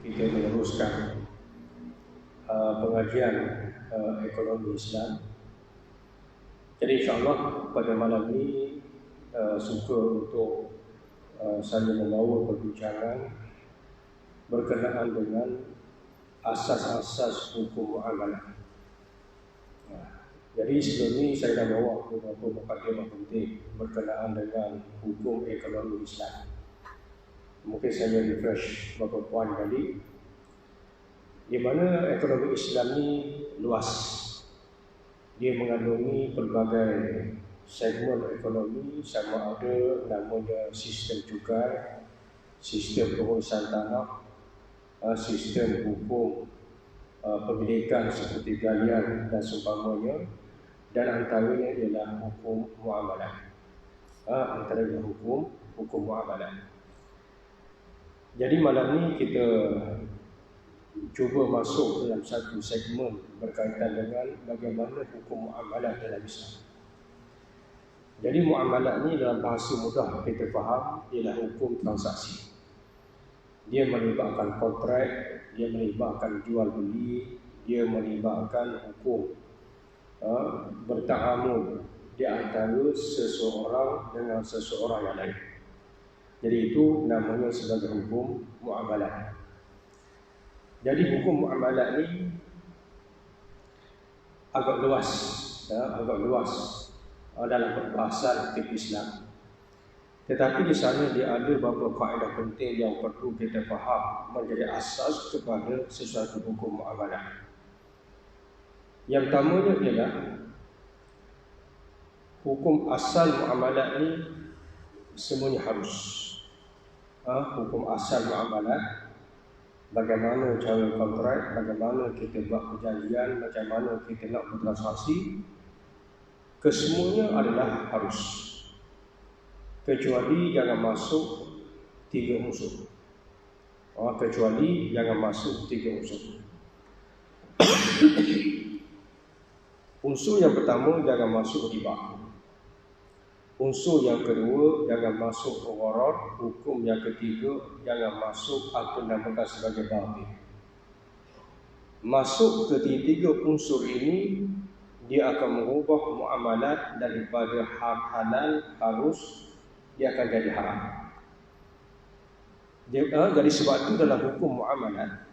kita meneruskan pengajian ekonomi Islam. Jadi insyaAllah pada malam ini suka untuk saya membawa perbincangan berkenaan dengan asas-asas hukum muamalah. Jadi sebelum ini saya dah bawa beberapa mukadimah penting berkenaan dengan hukum ekonomi Islam. Mungkin saya refresh beberapa poin tadi, di mana ekonomi Islam ni luas. Dia mengandungi pelbagai segmen ekonomi, sama ada namanya sistem cukai, sistem pengurusan tanah, sistem hukum pemilikan seperti galian dan seumpamanya, dan antaranya ialah hukum muamalah. Antaranya hukum muamalah. Jadi malam ni kita cuba masuk dalam satu segmen berkaitan dengan bagaimana hukum muamalah dalam Islam. Jadi muamalah ni dalam bahasa mudah kita faham ialah hukum transaksi. Dia melibatkan kontrak, dia melibatkan jual beli, dia melibatkan hukum bertaamul di antara seseorang dengan seseorang yang lain. Jadi itu namanya sebagai hukum muamalah. Jadi hukum muamalah ni agak luas, dalam perbahasan fikih Islam. Tetapi di sana dia ada beberapa kaedah penting yang perlu kita faham menjadi asas kepada sesuatu hukum muamalah. Yang pertamanya ialah hukum asal muamalah ni semuanya harus. Hukum asal muamalah, bagaimana cara kontrak, bagaimana kita buat perjanjian, macam mana kita nak bertransaksi, kesemuanya adalah harus. Kecuali jangan masuk 3 unsur. Kecuali jangan masuk 3 unsur. Unsur yang pertama, jangan masuk riba. Unsur yang kedua, jangan masuk gharar. Hukum yang ketiga, jangan masuk apa dinamakan sebagai batil. Masuk ketiga unsur ini, dia akan mengubah muamalat daripada halal harus, dia akan jadi haram. Jadi sebab itu dalam hukum muamalat,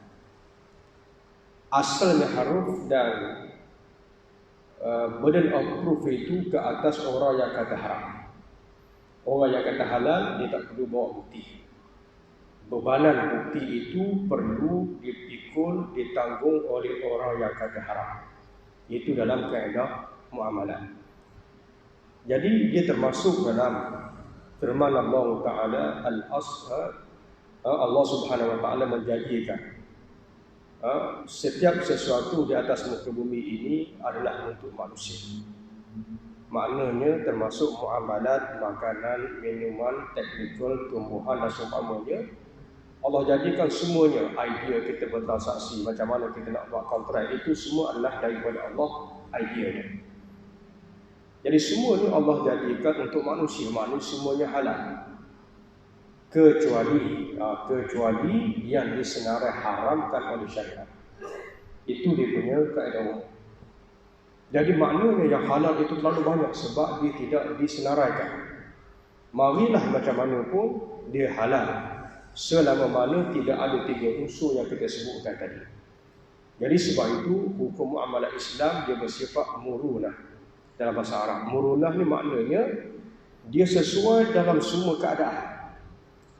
asalnya haruf dan burden of proof itu ke atas orang yang kata haram. Orang yang kata halal, dia tak perlu bawa bukti. Bebanan bukti itu perlu dipikul, ditanggung oleh orang yang kata haram. Itu dalam kaedah muamalah. Jadi dia termasuk dalam firman Allah Ta'ala Al-Asr. Allah Subhanahu Wa Ta'ala menjanjikan setiap sesuatu di atas muka bumi ini adalah untuk manusia. Maknanya termasuk muamalat, makanan, minuman, teknikal, tumbuhan dan seumpamanya. Allah jadikan semuanya, idea kita bertransaksi, macam mana kita nak buat kontrak, itu semua adalah daripada Allah ideanya. Jadi semuanya Allah jadikan untuk manusia, maknanya semuanya halal. Kecuali yang disenarai haramkan oleh syariat. Itu dia punya kaedah umum. Jadi maknanya yang halal itu terlalu banyak sebab dia tidak disenaraikan. Marilah macam mana pun dia halal, selama mana tidak ada 3 unsur yang kita sebutkan tadi. Jadi sebab itu hukum muamalah Islam dia bersifat murunah dalam bahasa Arab. Murunah ni maknanya dia sesuai dalam semua keadaan.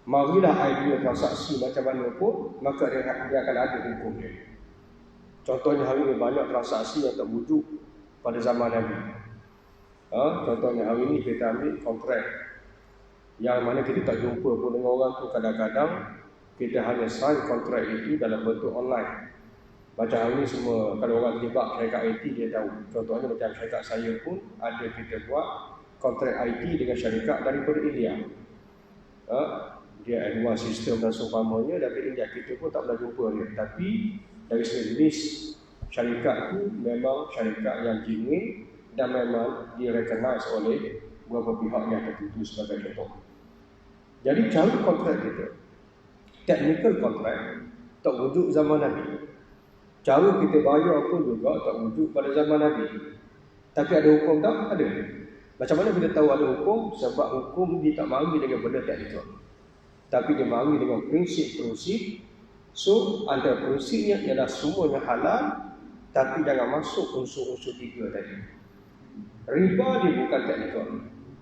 Marilah idea transaksi macam mana pun, maka dia akan ada hukum dia. Contohnya hari ini banyak transaksi yang terwujud pada zaman Nabi. Contohnya hari ini kita ambil kontrak yang mana kita tak jumpa pun dengan orang tu, kadang-kadang kita hanya sign kontrak itu dalam bentuk online. Macam hari ini semua, kalau orang terlibat syarikat IT dia tahu. Contohnya macam syarikat saya pun ada kita buat kontrak IT dengan syarikat daripada India. Dia ada sistem dan seumpamanya dari India, kita pun tak pernah jumpa dia. Tapi dari segi list syarikat itu memang syarikat yang genuine dan memang direcognize oleh beberapa pihak yang tertentu sebagai contoh. Jadi cara kontrak kita, technical kontrak, tak wujud zaman Nabi. Cara kita bayar pun juga tak wujud pada zaman Nabi. Tapi ada hukum tak? Ada. Macam mana kita tahu ada hukum? Sebab hukum dia tak mari dengan benda teknikal, tapi dia mari dengan prinsip-prinsip. So, antara prinsipnya ialah semuanya halal, tapi jangan masuk unsur-unsur 3 tadi. Riba dia bukan teknikal.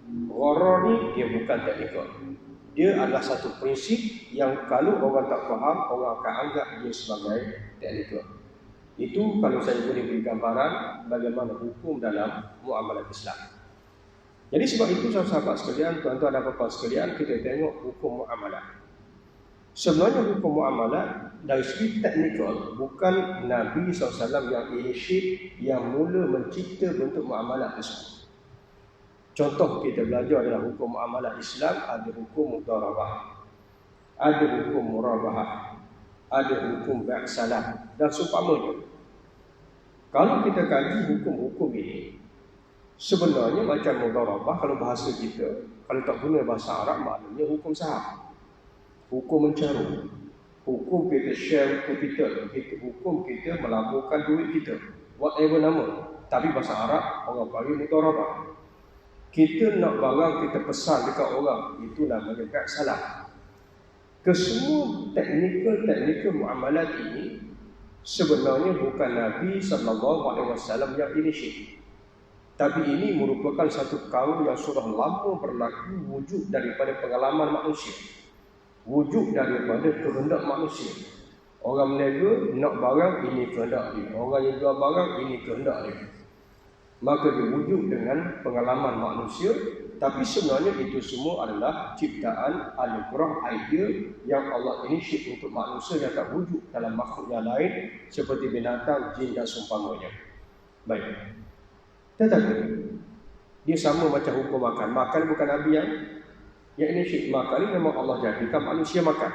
Gharar ni dia bukan teknikal. Dia adalah satu prinsip yang kalau orang tak faham, orang akan anggap dia sebagai teknikal. Itu kalau saya boleh beri gambaran bagaimana hukum dalam muamalat Islam. Jadi sebab itu sahabat sekalian, tuan-tuan dan puan-puan sekalian, kita tengok hukum muamalat. Sebenarnya hukum muamalat dari segi teknikal bukan Nabi SAW yang initiate, yang mula mencipta bentuk muamalat tersebut. Contoh kita belajar dalam hukum muamalat Islam, ada hukum mudharabah, ada hukum murabahah, ada hukum bai' salam dan seumpamanya. Kalau kita kaji hukum-hukum ini, sebenarnya macam mudharabah, kalau bahasa kita, kalau tak guna bahasa Arab, maknanya hukum saham, hukum mencarum, hukum kita share capital, hukum kita melaburkan duit kita, whatever nama. Tapi bahasa Arab orang panggil mudharabah. Kita nak barang kita pesan dekat orang, itu namanya bai' salam. Kesemua teknikal muamalat ini sebenarnya bukan Nabi SAW yang initiate. Tapi ini merupakan satu kaum yang sudah lama berlaku, wujud daripada pengalaman manusia, wujud daripada kehendak manusia. Orang meniaga nak barang, ini kehendak dia. Orang yang jual barang, ini kehendak dia. Maka dia wujud dengan pengalaman manusia. Tapi sebenarnya itu semua adalah ciptaan, anugerah, idea yang Allah initiate untuk manusia yang tak wujud dalam makhluk yang lain seperti binatang, jin dan seumpamanya. Baik. Tetapi dia sama macam hukum makan. Makan bukan Nabi yang initiate. Makan ini memang Allah jadikan manusia makan.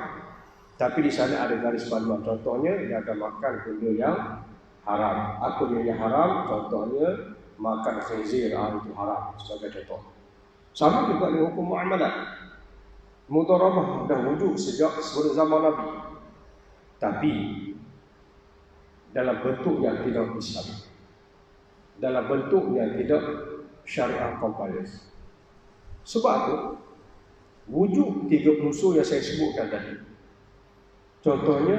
Tapi di sana ada garis panduan. Contohnya dia akan makan benda yang haram. Apa dia yang haram? Contohnya makan khinzir, itu haram sebagai contoh. Sama juga dengan hukum muamalat. Mudharabah dah wujud sejak sebelum zaman Nabi, tapi dalam bentuk yang tidak Islam, dalam bentuk yang tidak syariah compliance. Sebab itu wujud 3 unsur yang saya sebutkan tadi. Contohnya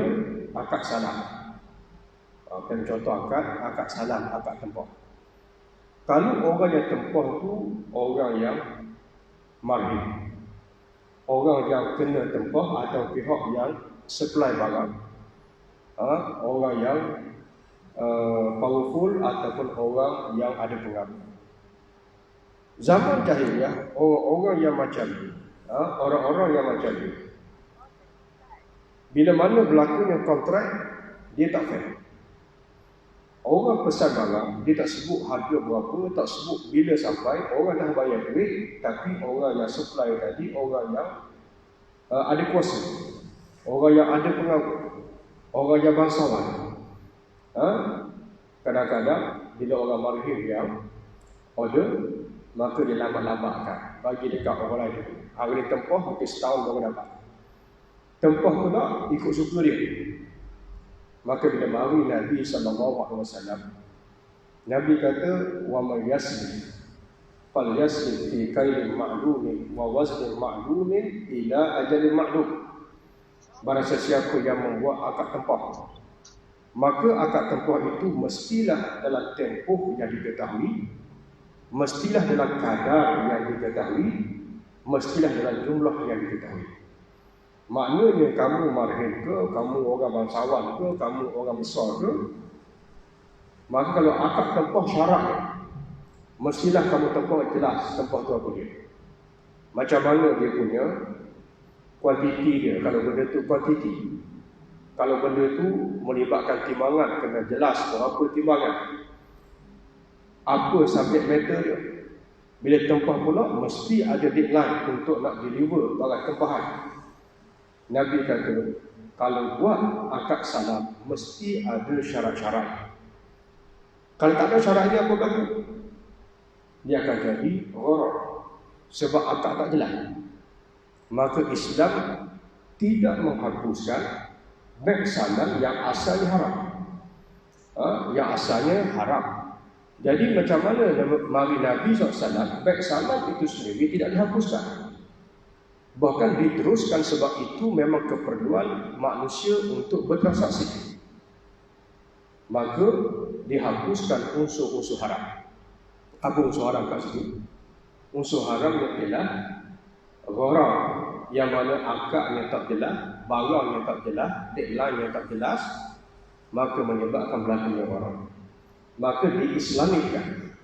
akad salam. Contoh akad salam, akad tempah. Kalau orang yang tempah itu orang yang marhum, orang yang kena tempah atau pihak yang supply barang, orang yang powerful ataupun orang yang ada pengaruh. Zaman jahiliah, orang-orang yang macam ni, orang-orang yang macam ni, bila mana berlakunya kontrak, dia tak fair. Orang pesan barang, dia tak sebut harga berapa, tak sebut bila sampai, orang dah bayar duit, tapi orang yang supply tadi, orang yang ada kuasa, orang yang ada pengaruh, orang yang bangsawan. Kadang-kadang, bila orang marhum yang order, maka dia lambat-lambatkan, bagi dekat orang lain. Hari ni tempah, mungkin setahun baru dapat. Tempah pula, ikut suka dia. Maka bila mari Nabi SAW, Nabi kata, wa man yaslih fal yaslih fi kailin ma'lumin wa waznin ma'lumin ila ajalin ma'lum. Barang sesiapa yang membuat akad tempah, maka akad tempah itu mestilah dalam tempoh yang diketahui, mestilah dalam kadar yang diketahui, mestilah dalam jumlah yang diketahui. Maknanya kamu marhum ke, kamu orang bangsawan ke, kamu orang besar ke, maka kalau akad tempah syarat, mestilah kamu tempah jelas tempah tu apa dia, macam mana dia punya kuantiti dia. Kalau benda tu kuantiti, kalau benda tu melibatkan timbangan, kena jelas berapa timbangan, apa subject matter dia. Bila tempah pula, mesti ada deadline untuk nak deliver barang tempahan. Nabi kata, kalau buat akad salam, mesti ada syarat-syarat. Kalau tak ada syarat dia, apa kata? Dia akan jadi gharar. Sebab akad tak jelas. Maka Islam tidak menghapuskan beg salam yang asalnya haram. Yang asalnya haram. Jadi macam mana mari Nabi SAW, beg salam itu sendiri tidak dihapuskan. Bahkan diteruskan sebab itu memang keperluan manusia untuk bertransaksi. Maka dihapuskan unsur-unsur haram. Apa unsur haram kat situ? Unsur haram ialah gharar, yang mana akadnya tak jelas, barangnya tak jelas, deadline-nya tak jelas, maka menyebabkan berlakunya gharar. Maka diislamikan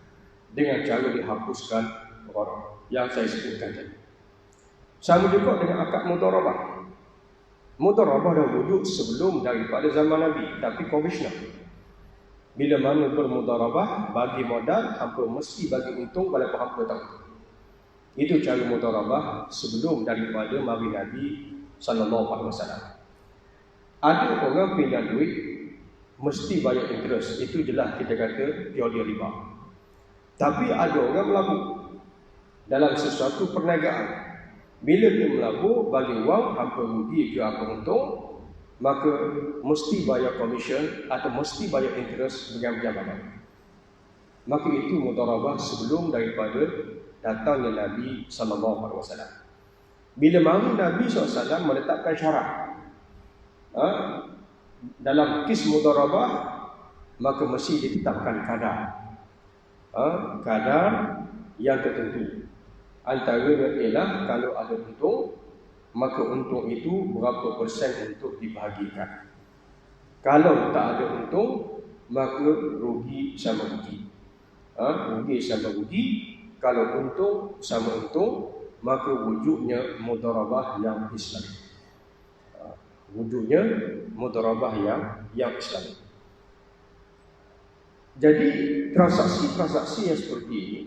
dengan cara dihapuskan gharar yang saya sebutkan tadi. Sama juga dengan akad mudharabah. Mudharabah dah wujud sebelum daripada zaman Nabi, tapi konvensional. Bila mana bermudharabah, bagi modal, hampa mesti bagi untung walaupun hampa tahu. Itu cara mudharabah sebelum daripada mari Nabi SAW. Ada orang pinjam duit mesti bayar interest. Itu jelas kita kata teori riba. Tapi ada orang melabur dalam sesuatu perniagaan. Bila dia melabur, bagi wang, hampa rugi ke apa untung, maka mesti bayar commission atau mesti bayar interest berjam-jam. Maka itu mudharabah sebelum daripada datangnya Nabi SAW. Bila mari Nabi SAW menetapkan syarat dalam kes mudharabah, maka mesti ditetapkan kadar. Kadar yang tertentu. Antaranya ialah kalau ada untung, maka untung itu berapa persen untuk dibahagikan. Kalau tak ada untung, maka rugi sama rugi. Rugi sama rugi. Kalau untung sama untung, maka wujudnya mudharabah yang Islami. Wujudnya mudharabah yang Islami. Jadi transaksi-transaksi yang seperti ini,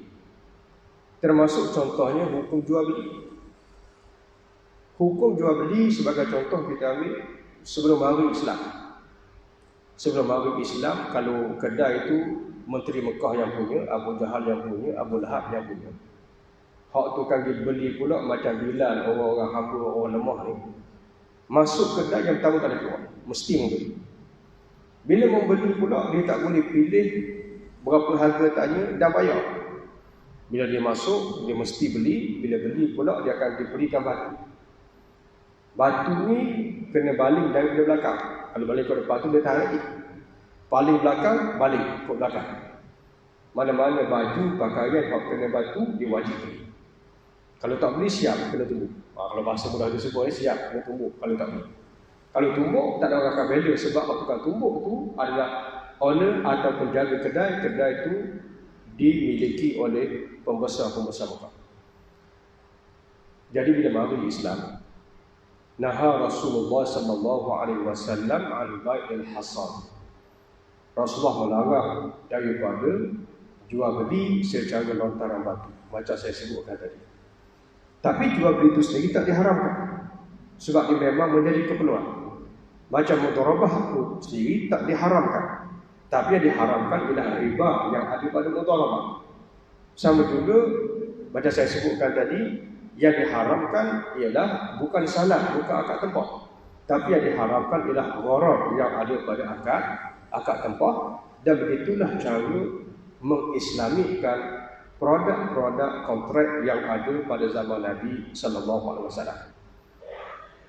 termasuk contohnya hukum jual beli. Hukum jual beli sebagai contoh kita ambil sebelum hari Islam. Sebelum hari Islam, kalau kedai itu Menteri Mekah yang punya, Abu Jahal yang punya, Abu Lahab yang punya. Hak tukang beli pula macam Bilal, orang-orang hamba, orang lemah ni. Masuk kedai yang pertama tak ada keluar, mesti membeli. Bila membeli pula, dia tak boleh pilih berapa harga tanya dan bayar. Bila dia masuk, dia mesti beli. Bila beli pula, dia akan diberikan batu. Batu ni kena baling dari belakang. Kalau balik ke depan tu, dia tarik. Paling belakang, balik ke belakang. Mana-mana baju, pakaian, kalau kena batu, dia wajib beli. Kalau tak beli, siap, kena tunggu. Kalau bahasa mudah disebut, siap, kena tunggu. Kalau tak beli. Kalau tumbuk, tak ada orang akan value. Sebab tukang tumbuk tu adalah owner atau penjaga kedai. Kedai itu dimiliki oleh pembesar-pembesar Mekah. Jadi bila mari Islam, naha Rasulullah SAW an bai'il hasan. Rasulullah melarang daripada jual beli secara lontaran batu, macam saya sebutkan tadi. Tapi jual beli itu sendiri tak diharamkan, sebab dia memang menjadi keperluan. Macam mudharabah itu sendiri tak diharamkan, tapi yang diharamkan ialah riba yang ada pada mudharabah. Sama juga macam saya sebutkan tadi, yang diharamkan ialah bukan salam, bukan akad tempah, tapi yang diharamkan ialah gharar yang ada pada akad tempah. Dan begitulah cara mengislamikan produk-produk kontrak yang ada pada zaman Nabi SAW.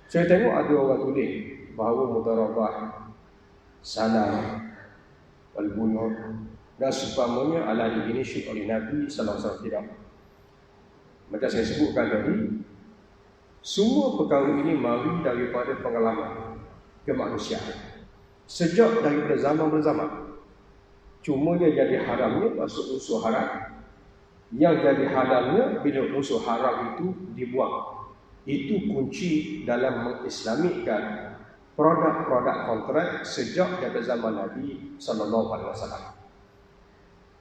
Saya tengok ada orang tulis bahawa mudharabah, salam, al-bunuh dan seumpamanya adalah diinisiasi oleh Nabi SAW. Tidak. Macam saya sebutkan tadi, semua perkara ini mari daripada pengalaman kemanusiaan sejak daripada zaman berzaman. Cuma yang jadi haramnya masuk unsur haram. Yang jadi halalnya bila unsur haram itu dibuang. Itu kunci dalam mengislamikan produk-produk kontrak sejak daripada zaman Nabi SAW.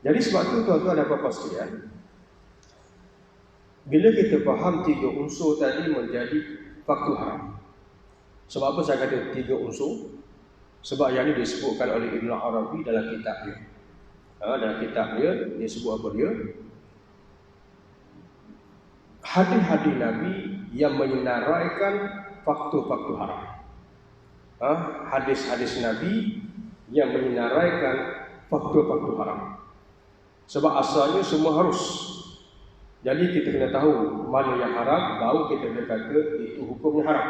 Jadi sebab itu tuan-tuan dan puan-puan sekalian, bila kita faham tiga unsur tadi menjadi faktor haram. Sebab apa saya kata tiga unsur? Sebab yang ini disebutkan oleh Ibn Arabi dalam kitabnya. Dalam kitabnya, dia sebut apa dia? Hadis-hadis Nabi yang menyenaraikan faktor-faktor haram. hadis-hadis Nabi yang menyinaraikan faktor-faktor haram. Sebab asalnya semua harus. Jadi kita kena tahu mana yang haram, baru kita boleh kata itu hukumnya haram.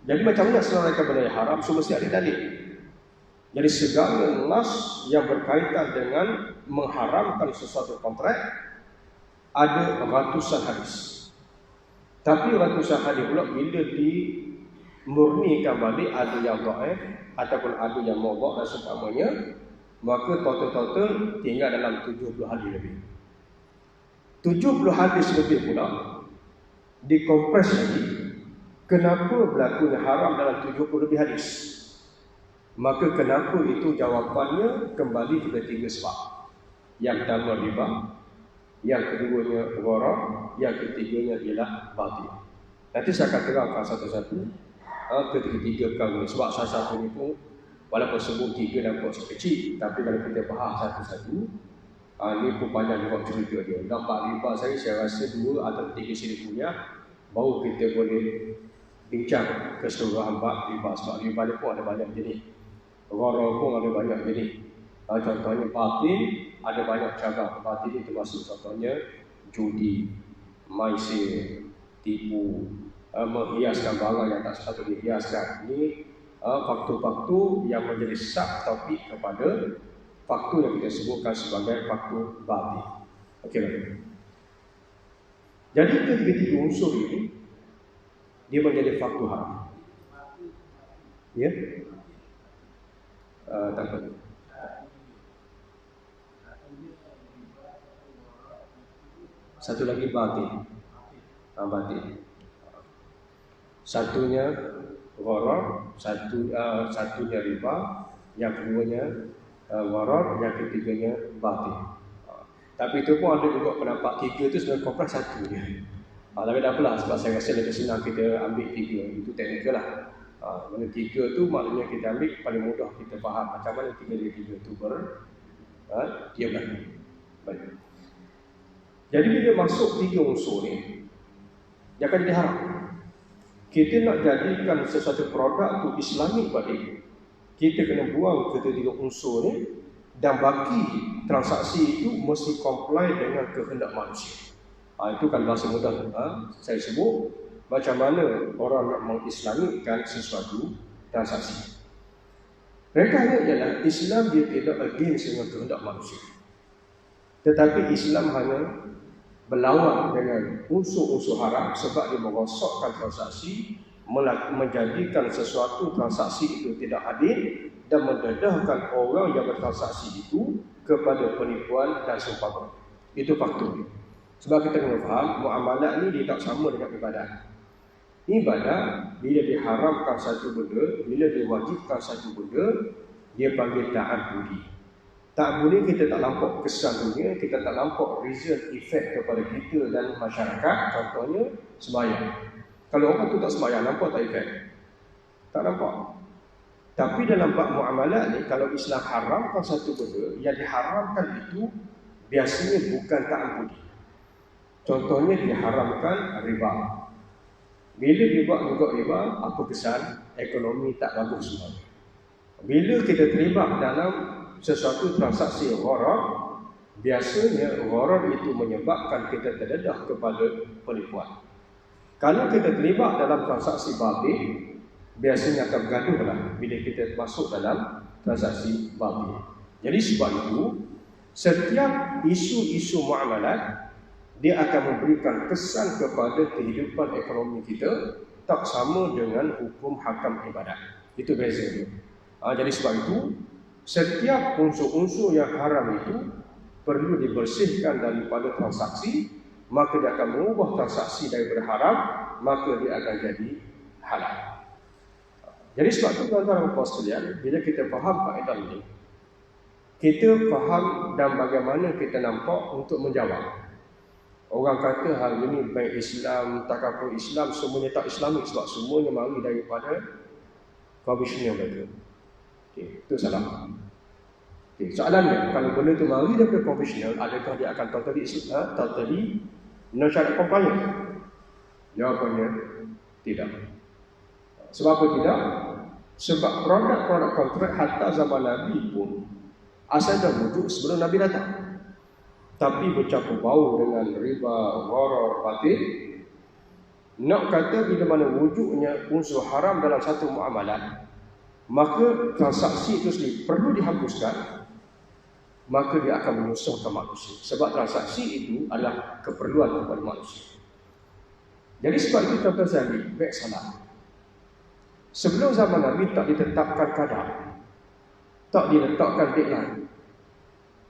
Jadi macam mana senaraikan benda yang haram, semua mesti ada dalil. Jadi segala nas yang berkaitan dengan mengharamkan sesuatu kontrak ada ratusan hadis. Tapi ratusan hadis pula bila dimurnikan balik ada yang dhaif ataupun ada yang mawdu' dan seumpamanya, maka total tinggal dalam 70 hadis lebih. 70 hadis lebih pula dikompres lagi. Kenapa berlakunya haram dalam 70 lebih hadis? Maka kenapa itu jawapannya kembali kepada 3 sebab. Yang pertama riba, yang keduanya gharar, yang ketiganya ialah batil. Nanti saya akan terangkan satu-satu ketiga perkara ini. Sebab salah satu ni pun walaupun sebut 3 nampak kecil, tapi kalau kita faham satu-satu, ni pun panjang juga cerita dia. Nampak riba saya rasa 2 atau 3 siri kuliah baru kita boleh bincang keseluruhan bab riba. Sebab riba ni pun ada banyak jenis, gharar pun ada banyak jenis. Contohnya batil, ada banyak cara. Batil itu termasuk contohnya judi, maisir, tipu, menghiaskan barang yang tak sepatutnya dihiaskan. Ini faktor-faktor yang menjadi subtopik kepada faktor yang kita sebutkan sebagai faktor batil. Okey. Jadi ketiga unsur ini dia menjadi faktor haram. Ya? Tak apa. Satu lagi batil. Batil. Satunya gharar, satunya riba, yang keduanya gharar, yang ketiganya batil. Tapi itu pun ada juga pendapat 3 itu sebenarnya kompres satu je. Tapi tak apalah, sebab saya rasa lebih senang kita ambil 3. Itu teknikal lah. Mana 3 tu maknanya kita ambil paling mudah kita faham macam mana 3 dari 3 tu diamlah. Baik. Jadi bila masuk 3 unsur ni, dia akan jadi haram. Kita nak jadikan sesuatu produk tu Islamik balik, kita kena buang ketiga unsur ni, dan baki transaksi itu mesti comply dengan kehendak manusia. Itu kan bahasa mudah saya sebut macam mana orang nak mengislamikkan sesuatu transaksi. Mereka ialah Islam dia tidak against dengan kehendak manusia, tetapi Islam hanya berlawan dengan unsur-unsur haram sebab dia merosakkan transaksi, menjadikan sesuatu transaksi itu tidak adil dan mendedahkan orang yang bertransaksi itu kepada penipuan dan seumpamanya. Itu faktor. Sebab kita kena faham, muamalat ni dia tak sama dengan ibadat. Ibadat, bila diharamkan satu benda, bila diwajibkan satu benda, dia panggil ta'abbudi. Ta'abbudi kita tak nampak kesan dunia, kita tak nampak result effect kepada kita dan masyarakat. Contohnya, sembahyang. Kalau orang tu tak sembahyang, nampak tak effect? Tak nampak. Tapi dalam bab muamalat ni, kalau Islam haramkan satu benda, yang diharamkan itu biasanya bukan ta'abbudi. Contohnya diharamkan riba. Bila dibuat juga riba, apa kesan? Ekonomi tak bagus semua. Bila kita terlibat dalam sesuatu transaksi gharar, biasanya gharar itu menyebabkan kita terdedah kepada penipuan. Kalau kita terlibat dalam transaksi batil, biasanya akan bergaduhlah bila kita masuk dalam transaksi batil. Jadi sebab itu, setiap isu-isu muamalat dia akan memberikan kesan kepada kehidupan ekonomi kita tak sama dengan hukum hakam ibadat. Itu bezanya. Jadi sebab itu, setiap unsur-unsur yang haram itu perlu dibersihkan daripada transaksi, maka dia akan mengubah transaksi daripada haram, maka dia akan jadi halal. Jadi sebab itu tuan-tuan dan puan sekalian, bila kita faham kaedah ini, kita faham dan bagaimana kita nampak untuk menjawab. Orang kata hari ini baik Islam, takafur Islam, semuanya tak Islamik sebab semuanya mari daripada konvensional mereka. Itu salah. Soalannya, kalau benda itu mari daripada konvensional, adakah dia akan totally non-syariat compliant? Jawapannya, tidak. Sebab apa tidak? Sebab produk-produk kontrak hatta zaman Nabi pun asal dah wujud sebelum Nabi datang. Tapi bercampur bau dengan riba, gharar, batil. Nak kata bila mana wujudnya unsur haram dalam satu muamalah, maka transaksi itu sendiri perlu dihapuskan, maka dia akan menyusahkan manusia. Sebab transaksi itu adalah keperluan kepada manusia. Jadi sebab itu tuan-tuan sekalian, baik salah. Sebelum zaman Nabi tak ditetapkan kadar, tak diletakkan deadline,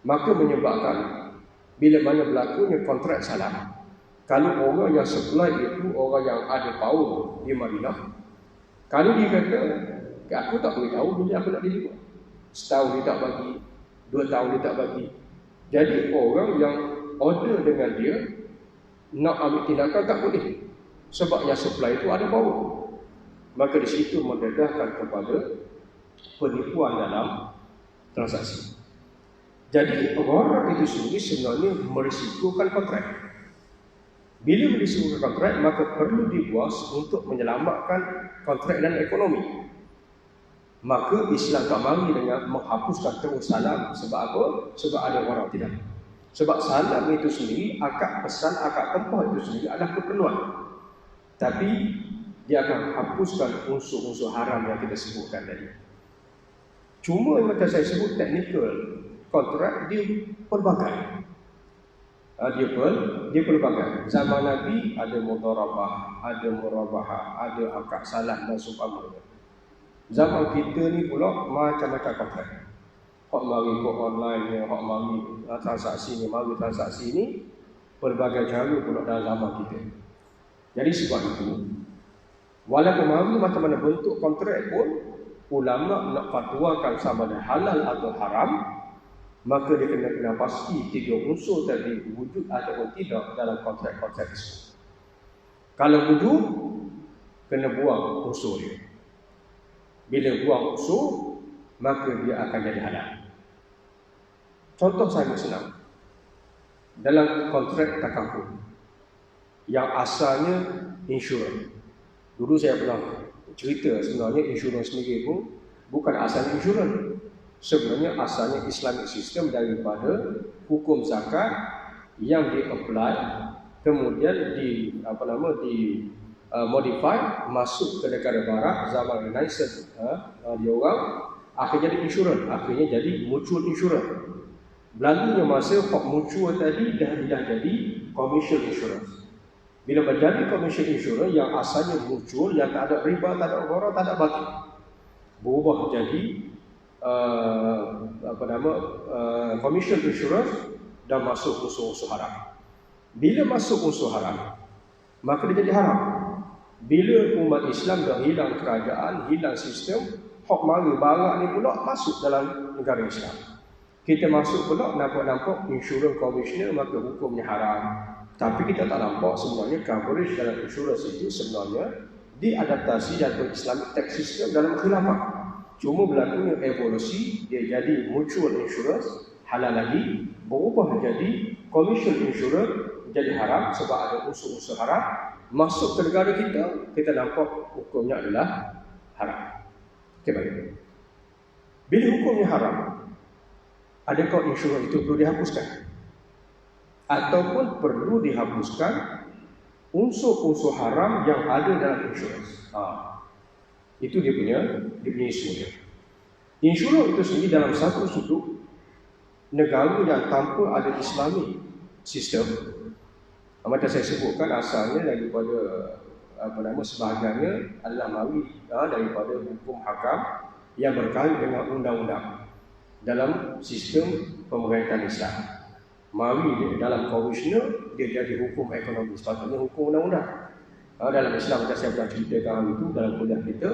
maka menyebabkan bila mana berlakunya kontrak salah, kalau orang yang supply itu orang yang ada power di Madinah, kalau dia kata, aku tak boleh tahu bila aku nak deliver, setahun dia tak bagi, 2 tahun dia tak bagi. Jadi orang yang order dengan dia nak ambil tindakan tak boleh, sebab yang supply itu ada power. Maka di situ mendedahkan kepada penipuan dalam transaksi. Jadi gharar itu sendiri sebenarnya merisikokan kontrak. Bila merisikokan kontrak, maka perlu dibuat untuk menyelamatkan kontrak dan ekonomi. Maka Islam tak mari dengan menghapuskan terus salam. Sebab apa? Sebab ada gharar, tidak. Sebab salam itu sendiri, akad pesan, akad tempah itu sendiri adalah keperluan. Tapi dia akan hapuskan unsur-unsur haram yang kita sebutkan tadi. Cuma yang macam saya sebut teknikal kontrak, dia pelbagai. Dia pelbagai. Zaman Nabi ada mudharabah, ada murabahah, ada akad salam dan seumpamanya. Zaman kita ni pula macam-macam kontrak. Hak mari kod online, hak mari transaksi ni, mari transaksi ni, pelbagai cara pula dalam zaman kita. Jadi sebab itu, walaupun mari macam mana bentuk kontrak pun, ulama nak fatwakan sama ada halal atau haram, maka dia kena pasti 3 unsur tadi wujud ataupun tidak dalam kontrak-kontrak itu. Kalau wujud, kena buang unsur dia. Bila buang unsur, maka dia akan jadi halal. Contoh saya senang. Dalam kontrak takaful yang asalnya insurans. Dulu saya pernah cerita sebenarnya insurans sendiri pun bukan asalnya insurans. Sebenarnya asalnya Islamic system daripada hukum zakat yang di-apply, kemudian modify masuk ke negara barat zaman Renaissance. Dia orang akhirnya jadi insurans, akhirnya jadi mutual insurance. Berlalunya masa hak mutual tadi dah jadi commercial insurance. Bila menjadi commercial insurance yang asalnya mutual, yang tak ada riba, tak ada gharar, tak ada batil, berubah jadi commercial insurance dan masuk unsur-unsur haram. Bila masuk unsur haram, maka dia jadi haram. Bila umat Islam dah hilang kerajaan, hilang sistem, hak mari barat ni pula masuk dalam negara Islam. Kita masuk pula nampak insurans commissioner, maka hukumnya haram. Tapi kita tak nampak sebenarnya coverage dalam insurans itu sebenarnya diadaptasi dari Islamic tax system dalam khilafah. Cuma berlakunya evolusi, dia jadi mutual insurance, halal lagi, berubah jadi commercial insurance, jadi haram sebab ada unsur-unsur haram. Masuk ke negara kita nampak hukumnya adalah haram. Okay, baik. Bila hukumnya haram, adakah insurans itu perlu dihapuskan? Ataupun perlu dihapuskan unsur-unsur haram yang ada dalam insurans? Itu dia punya isu dia. Insurans itu sendiri dalam satu sudut negara yang tanpa ada Islamic sistem, macam saya sebutkan asalnya daripada sebahagiannya adalah mari daripada hukum hakam yang berkait dengan undang-undang dalam sistem pemerintahan Islam. Mari dalam konvensional dia jadi hukum ekonomi, sepatutnya hukum undang-undang. Dalam Islam macam saya pernah ceritakan itu dalam kuliah kita,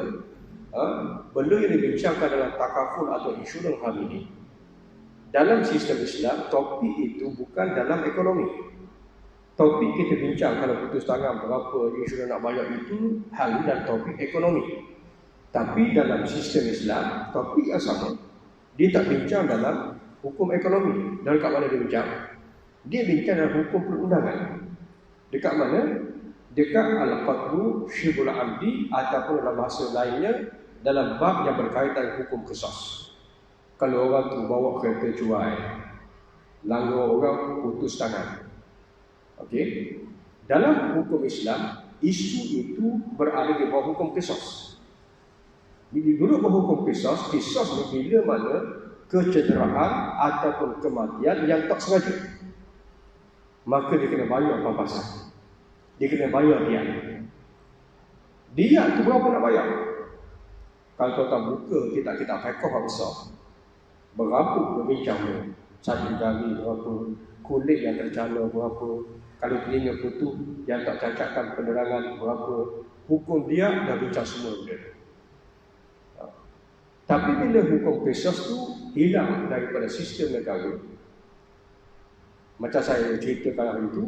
benda yang dibincangkan dalam takaful atau insurans hari ini dalam sistem Islam, topik itu bukan dalam ekonomi. Topik kita bincang kalau putus tangan berapa insurans nak bayar itu hal dan topik ekonomi. Tapi dalam sistem Islam, topik yang sama, dia tak bincang dalam hukum ekonomi. Dan dekat mana dia bincang? Dia bincang dalam hukum perundangan. Dekat mana? dekat al-qatlu syibul amdi ataupun dalam bahasa lainnya dalam bab yang berkaitan hukum qisas. Kalau orang tu bawa kereta cuai, langgar orang, putus tangan. Okey. Dalam hukum Islam, isu itu berada di bawah hukum qisas. Bila duduk bawah hukum qisas ni bila mana kecederaan ataupun kematian yang tak sengaja, maka dia kena bayar pampasan. Dia kena bayar dia. Dia tu berapa nak bayar? Kalau tuan-tuan buka kitab-kitab fiqh besar, berapa berbincangnya. Satu jari berapa, kulit yang tercana berapa, kalau telinga putus yang tak cacatkan penerangan berapa, hukum dia dah bincang semua benda. Tapi bila hukum qisas tu hilang daripada sistem negara, macam saya ceritakan hari itu,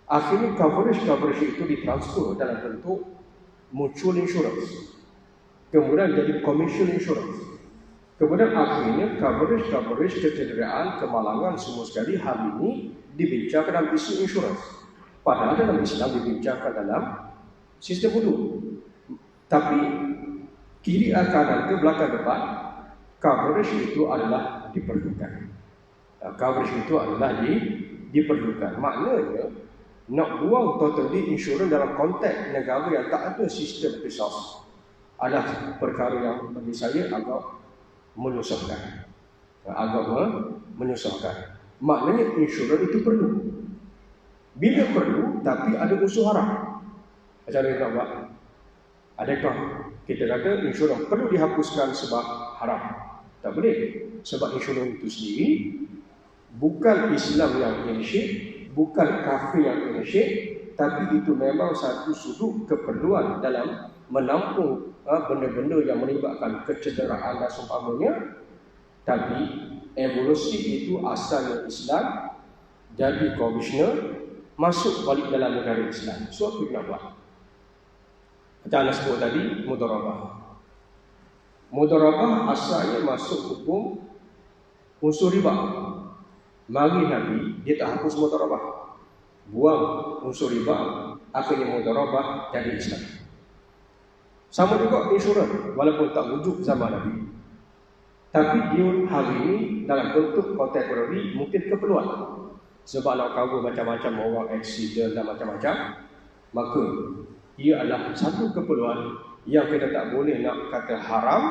akhirnya coverage itu ditransfer dalam bentuk mutual insurance, kemudian jadi commercial insurance. Kemudian akhirnya coverage kecederaan, kemalangan semua sekali hari ini dibincangkan dalam isu insurans. Padahal dalam Islam dibincangkan dalam sistem hukum. Tapi kiri kanan ke belakang depan, coverage itu adalah diperlukan. Coverage itu adalah diperlukan. Maknanya nak buang totally insurans dalam konteks negara yang tak ada sistem qisas adalah perkara yang bagi saya agak menyusahkan. Menyusahkan. Maknanya insurans itu perlu. Bila perlu, tapi ada unsur haram. Macam mana kita buat? Adakah kita kata insurans perlu dihapuskan sebab haram? Tak boleh. Sebab insurans itu sendiri bukan Islam yang initiate, bukan kafir yang initiate, tapi itu memang satu sudut keperluan dalam menampung benda-benda yang melibatkan kecederaan dan seumpamanya. Tapi evolusi itu asalnya Islam, jadi komisioner, masuk balik dalam negara Islam. So apa nak buat? Macam anda sebut tadi, mudharabah. Mudharabah asalnya masuk hukum unsur riba. Mari Nabi, dia tak hapus mudharabah, buang unsur riba, akhirnya mudharabah jadi Islam. Sama juga insurans, walaupun tak wujud zaman Nabi, tapi dia hari ini dalam bentuk kontemporari mungkin keperluan. Sebab nak cover macam-macam orang accident dan macam-macam, maka ia adalah satu keperluan yang kita tak boleh nak kata haram,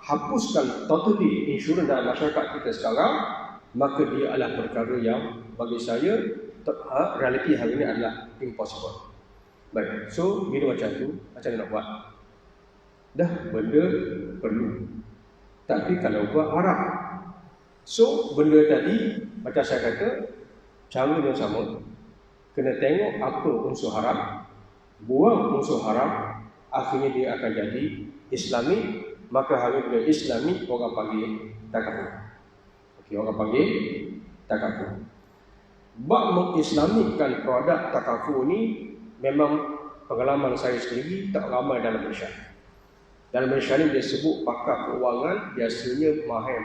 hapuskan totally insurans dalam masyarakat kita sekarang, maka dia adalah perkara yang bagi saya realiti hari ini adalah impossible. Baik, so bila macam tu, macam mana nak buat? Dah benda perlu, tapi kalau buat haram. So benda tadi macam saya kata, cara yang sama, kena tengok apa unsur haram, buang unsur haram, akhirnya dia akan jadi Islami. Maka hari bila Islami, orang panggil takafur. Okey, orang panggil takafur. Bab mengislamikan produk takafur ni memang pengalaman saya sendiri, tak ramai dalam Malaysia. Dalam Malaysia ni dia sebut pakar keuangan, biasanya mahir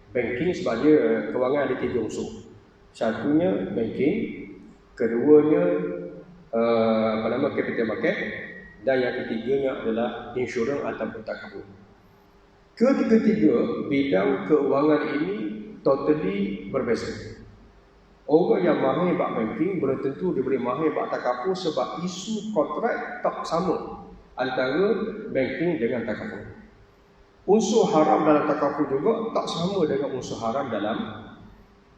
banking, sebab dia keuangan ada 3 unsur. Satunya banking, keduanya capital market, dan yang ketiganya adalah insurans ataupun takafur. Ketiga-tiga bidang keuangan ini totally berbeza. Orang yang mahir bab banking belum tentu dia boleh mahir bab takafur, sebab isu kontrak tak sama antara banking dengan takafur. Unsur haram dalam takafur juga tak sama dengan unsur haram dalam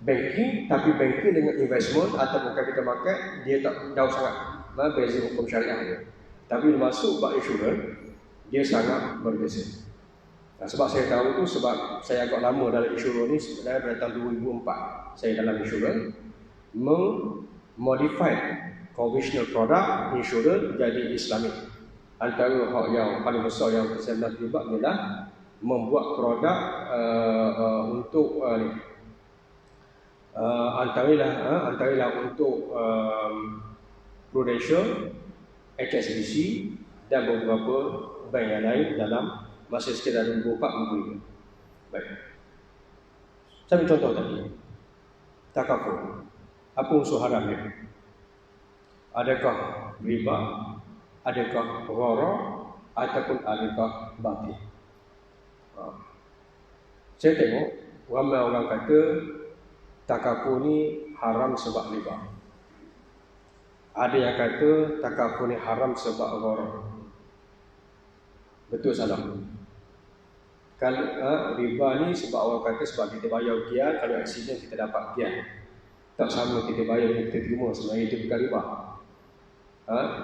banking, tapi banking dengan investment ataupun capital market dia tak jauh sangat beza hukum syariah dia. Tapi masuk bab insurans dia sangat berbeza. Sebab saya tahu tu sebab saya agak lama dalam insurans ni, sebenarnya pada tahun 2004 saya dalam insurans memodify conventional product insurans jadi Islamic. Antara hak yang paling besar yang saya pernah terlibat ialah membuat produk untuk antara untuk Prudential, HSBC dan beberapa bank yang lain dalam masa sekitar 2004-2005. Baik. Saya ambil contoh tadi. Takafur. Apa unsur haram dia? Adakah riba, adakah gharar, ataupun adakah batil. Saya tengok ramai orang kata takaful ni haram sebab riba. Ada yang kata takaful ni haram sebab gharar. Betul salah? Kalau riba ni sebab orang kata sebab kita bayar ujian, kalau aksiden kita dapat ujian. Tak sama kita bayar dan kita terima, sebenarnya itu bukan riba.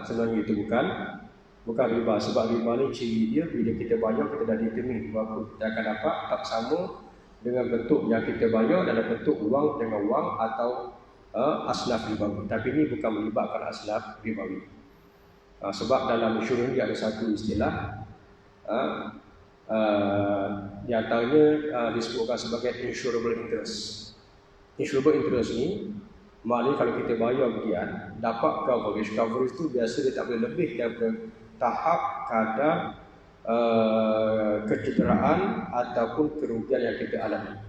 Sebenarnya itu bukan riba. Sebab riba ni ciri dia bila kita bayar kita dah determine berapa kita akan dapat. Tak sama dengan bentuk yang kita bayar dalam bentuk wang dengan wang atau aslaf ribawi. Tapi ini bukan melibatkan aslaf ribawi. Sebab dalam insurans dia ada satu istilah di antaranya disebutkan sebagai insurable interest. Insurable interest ni maknanya kalau kita bayar bagian dapat coverage. Coverage tu biasa dia tak boleh lebih daripada tahap kadar kecederaan ataupun kerugian yang kita alami.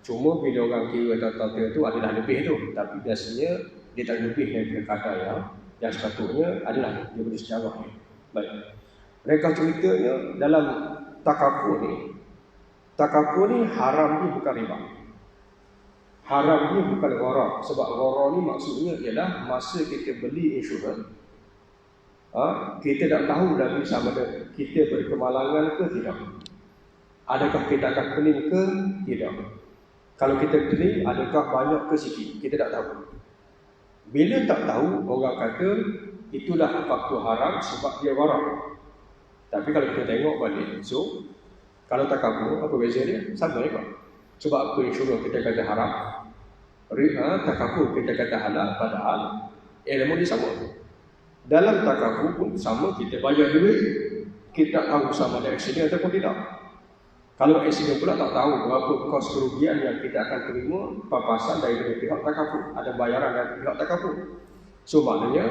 Cuma bila orang kira total tu adalah lebih tu, tapi biasanya dia tak lebih daripada kadar yang sepatutnya adalah dia boleh sejarah. Baik. Mereka ceritanya dalam takaful ni haram ni bukan riba. Haram ni bukan gharar. Sebab gharar ni maksudnya ialah masa kita beli insurans, kita tak tahu lagi sama ada kita berkemalangan ke tidak. Adakah kita akan claim ke tidak. Kalau kita claim, adakah banyak ke sikit, kita tak tahu. Bila tak tahu, orang kata itulah faktor haram sebab dia gharar. Tapi kalau kita tengok balik, so kalau takaful, apa beza dia? Sama juga. Sebab apa insurans kita kata haram, takaful kita kata halal, padahal elemen dia sama. Dalam takaful pun sama, kita bayar duit, kita tahu sama ada aksiden ataupun tidak. Kalau aksiden pula tak tahu berapa kos kerugian yang kita akan terima papasan dari pihak takaful, ada bayaran dari pihak takaful. So maknanya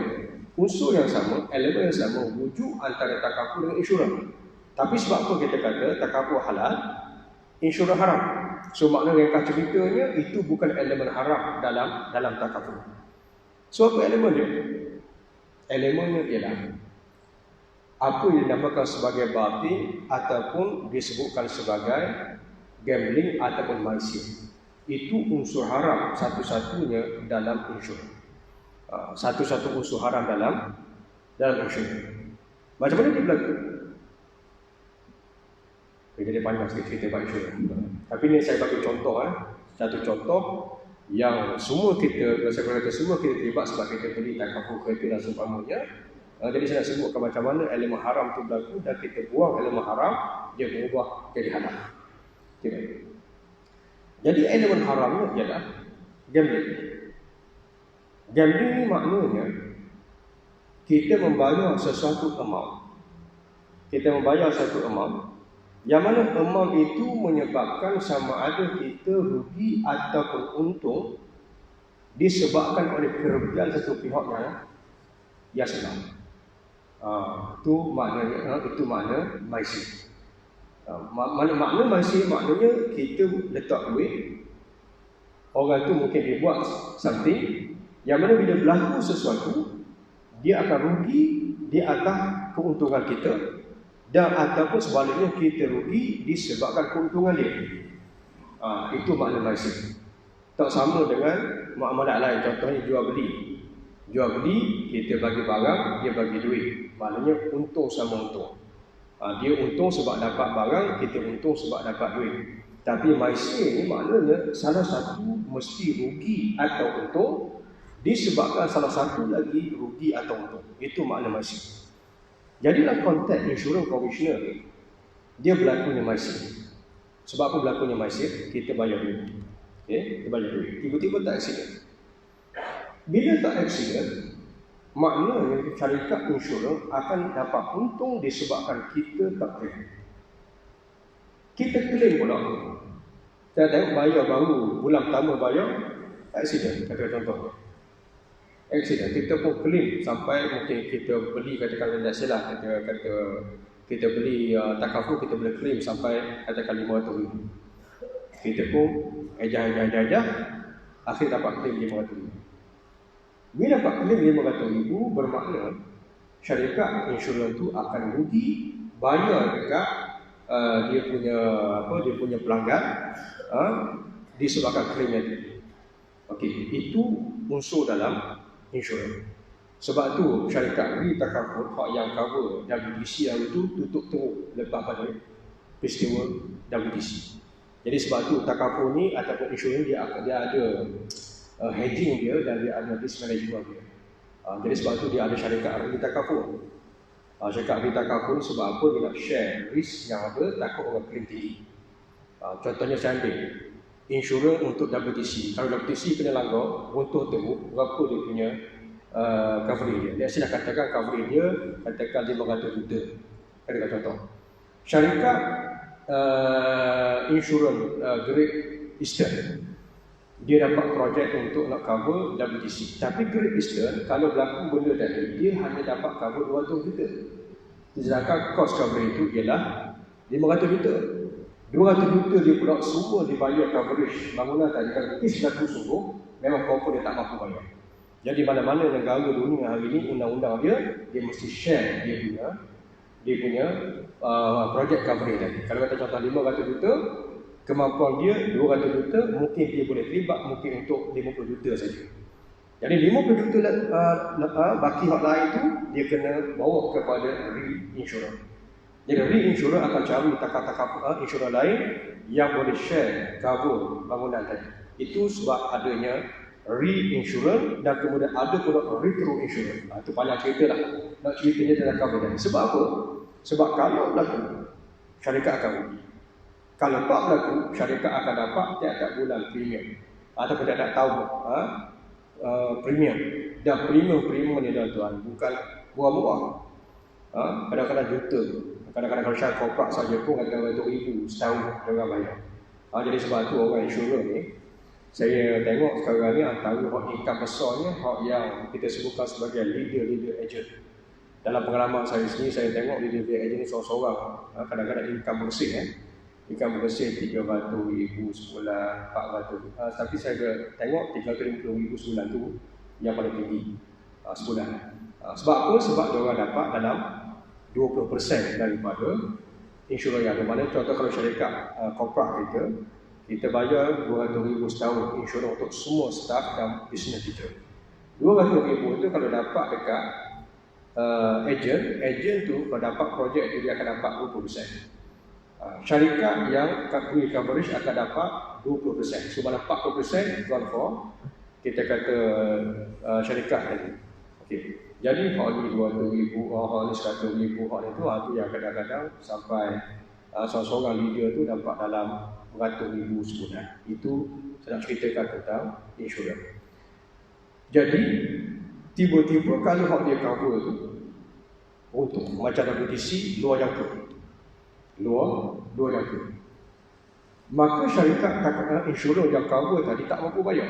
unsur yang sama, elemen yang sama, wujud antara takaful dengan insurans. Tapi sebab apa kita kata takaful halal, insurans haram? So maknanya ringkas ceritanya itu bukan elemen haram dalam takaful. So apa elemen dia? Elemennya ialah apa yang dinamakan sebagai batil ataupun disebutkan sebagai gambling ataupun maisir. Itu unsur haram satu-satunya dalam insurans. Satu-satu unsur haram dalam insurans. Macam mana dia berlaku? Jadi panjang sikit cerita tentang insurans. Tapi ni saya bagi contoh, satu contoh yang semua kita terlibat sebab kita beli takaful kereta dan seumpamanya. Jadi saya nak sebutkan macam mana elemen haram itu berlaku dan kita buang elemen haram, dia berubah jadi halal. Okay. Jadi elemen haramnya ialah gambling. Gambling ni maknanya kita membayar sesuatu amount. Kita membayar satu amount yang mana amount itu menyebabkan sama ada kita rugi ataupun untung disebabkan oleh kerugian satu pihak yang senang. Itu makna maisir. Makna maisir maknanya kita letak duit, orang tu mungkin dia buat something yang mana bila berlaku sesuatu dia akan rugi di atas keuntungan kita, dan ataupun sebaliknya kita rugi disebabkan keuntungan dia. Itu makna maisir. Tak sama dengan muamalah lain, contohnya jual beli. Jual beli, kita bagi barang, dia bagi duit. Maknanya untung sama untung. Dia untung sebab dapat barang, kita untung sebab dapat duit. Tapi maisir ni maknanya salah satu mesti rugi atau untung disebabkan salah satu lagi rugi atau untung. Itu makna maisir. Jadi dalam konteks insurans konvensional ni, dia berlakunya maisir. Sebab apa berlakunya maisir? Kita bayar duit. Okay? Kita bayar duit. Tiba-tiba tak aksiden. Bila tak aksiden, maknanya syarikat insurans akan dapat untung disebabkan kita tak claim. Kita claim pula. Kita tengok bayar baru, bulan pertama bayar, aksiden, kata contoh. Aksiden, kita pun claim sampai mungkin kita beli, katakan tidak salah, kita beli takaful, kita boleh claim sampai katakan RM500,000. Kita pun ejah, akhir dapat claim RM500,000. Bila dapat claim 500,000, bermakna syarikat insurans tu akan rugi bayar dekat dia punya pelanggan disebabkan claim yang tadi. Okey, itu unsur dalam insurans. Sebab tu syarikat RI takaful hak yang cover WTC hari tu tutup teruk lepas pada peristiwa WTC. Jadi sebab tu takaful ni ataupun insurans dia ada hedging dia dan dia ada risk management dia. Jadi sebab tu dia ada syarikat RI takaful. Syarikat RI takaful sebab apa dia nak share risk yang ada, takut orang claim tinggi. Contohnya saya ambil insurans untuk WTC. Kalau WTC kena langgar, runtuh teruk, berapa dia punya coverage dia. Dia nak katakan coverage dia katakan 500 juta. Katakan contoh. Syarikat insurans Great Eastern dia dapat projek untuk nak cover WTC. Tapi Great Eastern kalau berlaku benda tadi, dia hanya dapat cover 200 juta. Sedangkan cost coverage itu ialah 500 juta. 200 juta dia pula semua dibayar coverage bangunan tadi. Kalau kes berlaku sungguh, memang confirm dia tak mampu bayar. Jadi mana-mana negara dunia hari ini undang-undang dia mesti share dia punya projek coverage tadi. Kalau kata contoh 500 juta, kemampuan dia 200 juta, mungkin dia boleh terlibat mungkin untuk 50 juta saja. Jadi 50 juta baki hak lain tu dia kena bawa kepada reinsurance. Jadi reinsurance akan cari takar-takar insurans lain yang boleh share cover bangunan tadi. Itu sebab adanya reinsurance dan kemudian ada pula retro insurance. Itu panjang cerita lah. Nak ceritanya tentang cover tadi. Sebab apa? Sebab kalau berlaku, syarikat akan rugi. Kalau tak berlaku, syarikat akan dapat tiap-tiap bulan premium. Ataupun tiap-tiap tahun premium. Dan premium ni tuan-tuan, bukan murah-murah. Kadang-kadang juta. Kadang-kadang kalau syarikat korporat saja pun kadang-kadang 2,000 setahun orang bayar. Jadi sebab tu orang insurans ni, saya tengok sekarang ni antara hak income besarnya, hak yang kita sebutkan sebagai leader agent. Dalam pengalaman saya sendiri, saya tengok leader agent ni seorang-seorang. Kadang-kadang income bersih income bersih 300,000 sebulan, 400. Tapi saya tengok 350,000 sebulan tu yang paling tinggi sebulan. Sebab apa? Sebab diorang dapat dalam 20% daripada insurans yang ada. Mana contoh kalau syarikat korporat kita bayar 200,000 setahun insurans untuk semua staff dan bisnes kita. 200,000 itu kalau dapat dekat agent tu kalau dapat projek itu dia akan dapat 20%. Syarikat yang beri coverage akan dapat 20%. So mana 40% gone for kita kata syarikat tadi. Okey. Jadi hak ni 200,000, hak ni 100,000, hak ni tu yang kadang-kadang sampai seorang leader tu dapat dalam beratus ribu sebulan. Itu saya nak ceritakan tentang insurans. Jadi tiba-tiba kalau hak dia cover tu untuk macam WTC luar jangka, maka syarikat insurans yang cover tadi tak mampu bayar,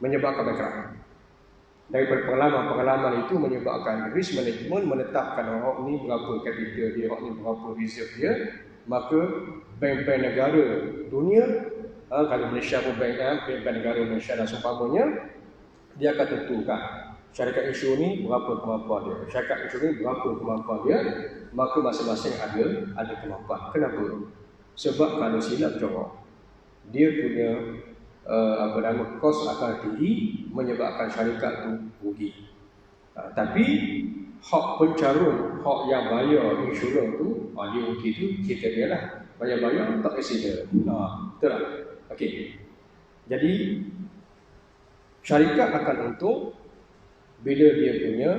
menyebabkan bankrupt. Daripada pengalaman itu menyebabkan risk management menetapkan hak ni berapa capital dia, hak ni berapa reserve dia. Maka bank-bank negara dunia, kalau Malaysia pun bank negara Malaysia dan seumpamanya, dia akan tentukan syarikat insurans ni berapa kemampuan dia, syarikat insurans ni berapa kemampuan dia, maka masing-masing ada kemampuan. Kenapa? Sebab kalau silap corok, dia punya kos akan tinggi, menyebabkan syarikat tu rugi. Tapi hak pencarun, hak yang bayar insurans tu, dia rugi tu kita dia lah. Bayar-bayar tak accident. Betul tak? Okey. Jadi syarikat akan untung bila dia punya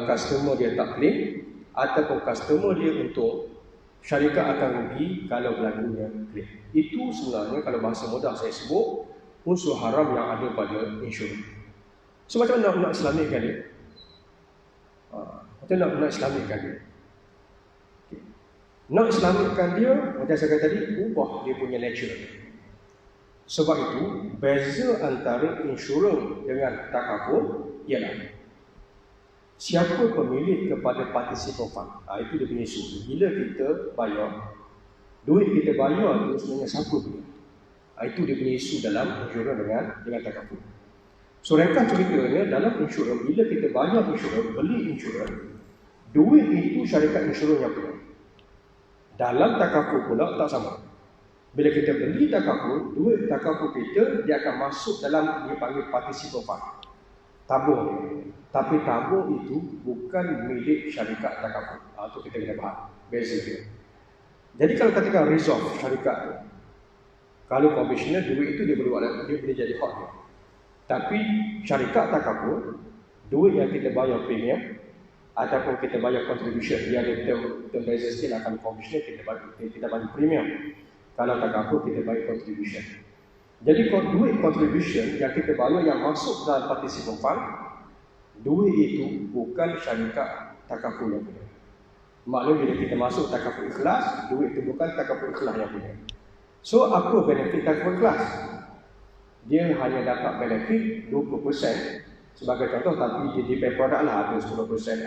customer dia tak claim, ataupun customer dia untung, syarikat akan rugi kalau berlakunya claim. Itu sebenarnya kalau bahasa mudah saya sebut unsur haram yang ada pada insurans. So macam mana nak islamikkan dia? Macam nak islamikkan dia? Okay. Nak islamikkan dia, macam saya kata tadi, ubah dia punya nature. Sebab itu, beza antara insurans dengan takaful ialah siapa pemilik kepada participant fund. Itu dia punya isu. Bila kita bayar, duit kita bayar tu sebenarnya siapa punya? Itu dia punya isu dalam insurans dengan takaful. So ringkas ceritanya, dalam insurans, bila kita bayar insurans, beli insurans, duit itu syarikat insurans yang punya. Dalam takaful pula tak sama. Bila kita beli takaful, duit takaful kita dia akan masuk dalam dia panggil participant fund, tabung dia. Tapi tabung itu bukan milik syarikat takaful. Itu kita kena faham. Beza dia. Jadi kalau katakan resolve syarikat tu, kalau komisioner duit itu dia boleh jadi hak dia. Tapi syarikat takaful, duit yang kita bayar premium ataupun kita bayar contribution, dia ada term beza sikit akan komisioner kita bayar premium. Kalau takaful kita bayar contribution. Jadi duit contribution yang kita bayar yang masuk dalam participant fund, duit itu bukan syarikat takaful yang punya. Maknanya bila kita masuk takaful ikhlas, duit itu bukan takaful ikhlas yang punya. So apa benefit takaful ikhlas? Dia hanya dapat benefit 20% sebagai contoh, tapi dia depend produk lah, ada 10%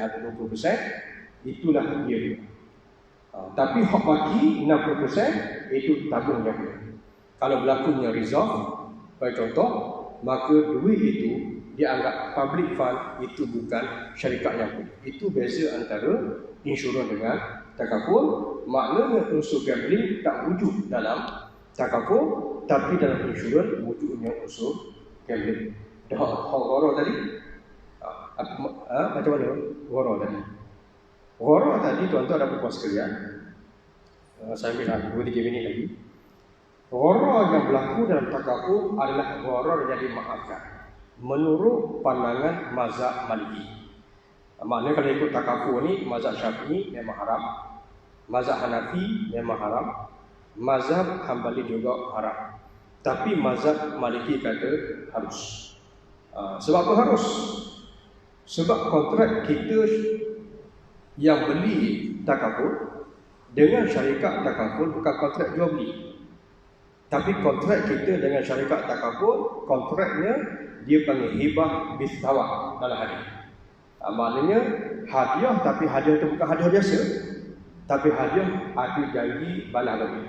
atau 20%, itulah dia. Tapi hak bagi 60% itu tabung yang punya. Kalau berlakunya resolve, bagi contoh, maka duit itu dia anggap public fund, itu bukan syarikat yang punya. Itu beza antara insurans dengan takaful. Maknanya unsur gambling tak wujud dalam takaful, tapi dalam insurans wujudnya unsur gambling. Dah horor tadi? Macam mana horor tadi? Horor tadi tuan-tuan dan puan sekalian, saya ambil 2-3 minit lagi. Horor yang berlaku dalam takaful adalah horor yang dimaafkan menurut pandangan mazhab Maliki. Maknanya kalau ikut takaful ni, mazhab Syafi'i memang haram, mazhab Hanafi memang haram, mazhab Hambali juga haram. Tapi mazhab Maliki kata harus. Sebab apa harus? Sebab kontrak kita yang beli takaful dengan syarikat takaful bukan kontrak jual beli. Tapi kontrak kita dengan syarikat takaful, kontraknya dia panggil hibah bistawah dalam hadis. Maknanya hadiah, tapi hadiah itu bukan hadiah biasa, tapi hadiah ada janji balas bagi.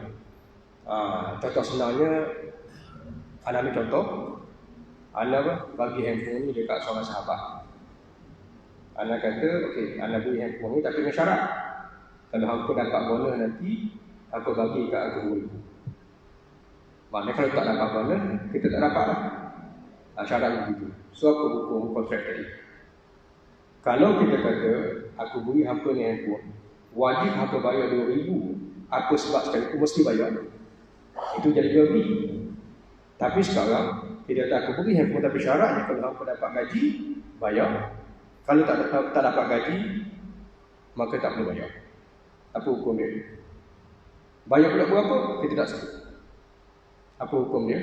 Contoh senangnya, anda ambil contoh, anda bagi handphone ni dekat seorang sahabat. Anda kata, okey, anda beli handphone ni tapi dengan syarat, kalau hampa dapat bonus nanti, hampa bagi kat aku RM10,000. Maknanya kalau tak dapat bonus, kita tak dapat lah. Syarat begitu. So apa hukum kontrak tadi? Kalau kita kata, aku beri hampa ni handphone, wajib hampa bayar RM2,000. Apa sebab sekali aku mesti bayar? Itu jadi jual beli. Tapi sekarang, kita kata aku beri handphone tapi syaratnya kalau hampa dapat gaji, bayar. Kalau tak dapat gaji, maka tak perlu bayar. Apa hukum dia? Bayar pula berapa? Kita tak sebut. Apa hukum dia?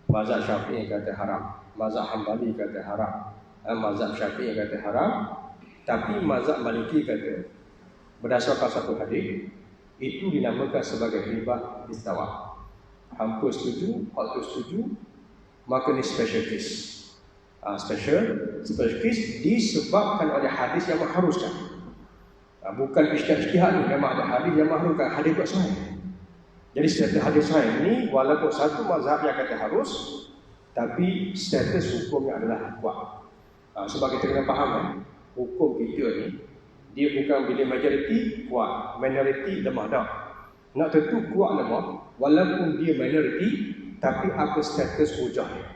Mazhab Syafi'i kata haram, mazhab Hambali kata haram, mazhab Syafi'i kata haram, tapi mazhab Maliki kata berdasarkan satu hadis itu dinamakan sebagai hibah bistawah. Hampa setuju, hal tu setuju, maka ni special case. Special case disebabkan oleh hadis yang mengharuskan. Bukan ijtihad ni, memang ada hadis yang mengharuskan, hadis buat sahih. Jadi status hadis sahih ni walaupun satu mazhab yang kata harus, tapi status hukumnya adalah kuat. Sebab kita kena faham kan, hukum kita ni dia bukan bila majoriti kuat, minoriti lemah dah. Nak tentu kuat lemah, walaupun dia minoriti, tapi apa status hujah dia?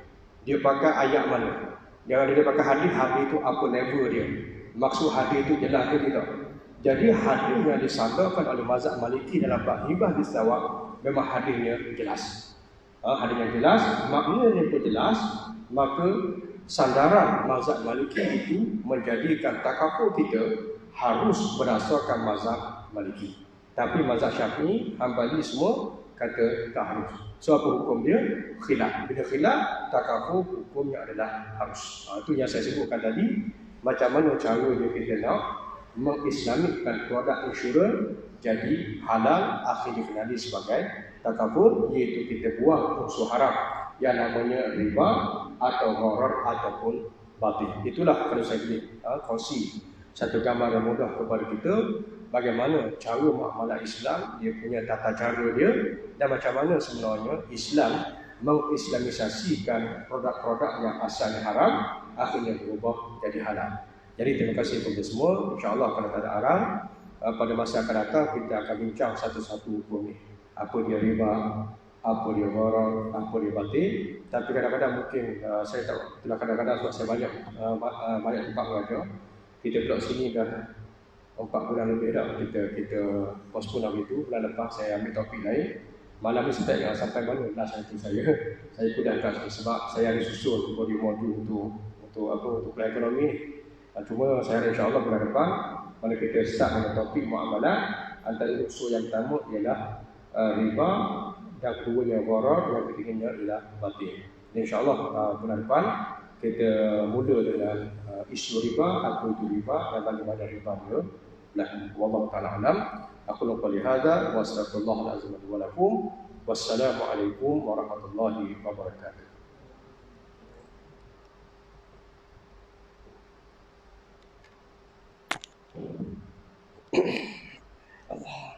Dia pakai ayat mana? Jangan dia pakai hadis itu apa level dia? Maksud hadis itu jelas ke tidak? Jadi hadis yang disandarkan oleh mazhab Maliki dalam bab hibah bistawah memang hadisnya jelas. Hadis yang jelas, maknanya pun jelas, maka sandaran mazhab Maliki itu menjadikan takaful kita harus berdasarkan mazhab Maliki. Tapi mazhab Syafi'i, Hambali semua kata tak harus. So apa hukum dia? Khilaf. Bila khilaf, takaful hukumnya adalah harus. Itu yang saya sebutkan tadi, macam mana cara dia kita nak mengislamikkan produk insurans jadi halal, akhir dikenali sebagai takaful, iaitu kita buang unsur haram yang namanya riba atau gharar ataupun batil. Itulah kalau saya boleh kongsi satu gambar yang mudah kepada kita bagaimana cara muamalah Islam, dia punya tata cara dia, dan macam mana sebenarnya Islam mengislamisasikan produk-produk yang asalnya haram akhirnya berubah jadi halal. Jadi terima kasih kepada semua. InsyaAllah kalau tak ada arang, pada masa akan datang kita akan bincang satu-satu hukum ni. Apa dia riba, apa dia gharar, apa dia batil. Tapi kadang-kadang mungkin saya tak, kadang-kadang sebab saya banyak tempat belajar. Kita duduk sini dah 4 bulan lebih dah kita postpone hari itu. Bulan lepas saya ambil topik lain. Malam ni saya tak ingat sampai mana last itu saya. Saya pudahkan sebab saya ada susun modul untuk pelayan ekonomi ni. Cuma saya insya-Allah bulan depan kalau kita start dengan topik muamalah, antara unsur yang pertama ialah riba, yang keduanya gharar, yang ketiganya ialah batil. Insya-Allah bulan depan kita mula dengan isu riba, apa itu riba dan bagaimana riba dia. Wallahu ta'ala alam. Aku lupa lihada wa astagfirullahal azim wa lakum. Wassalamualaikum warahmatullahi wabarakatuh. Allah.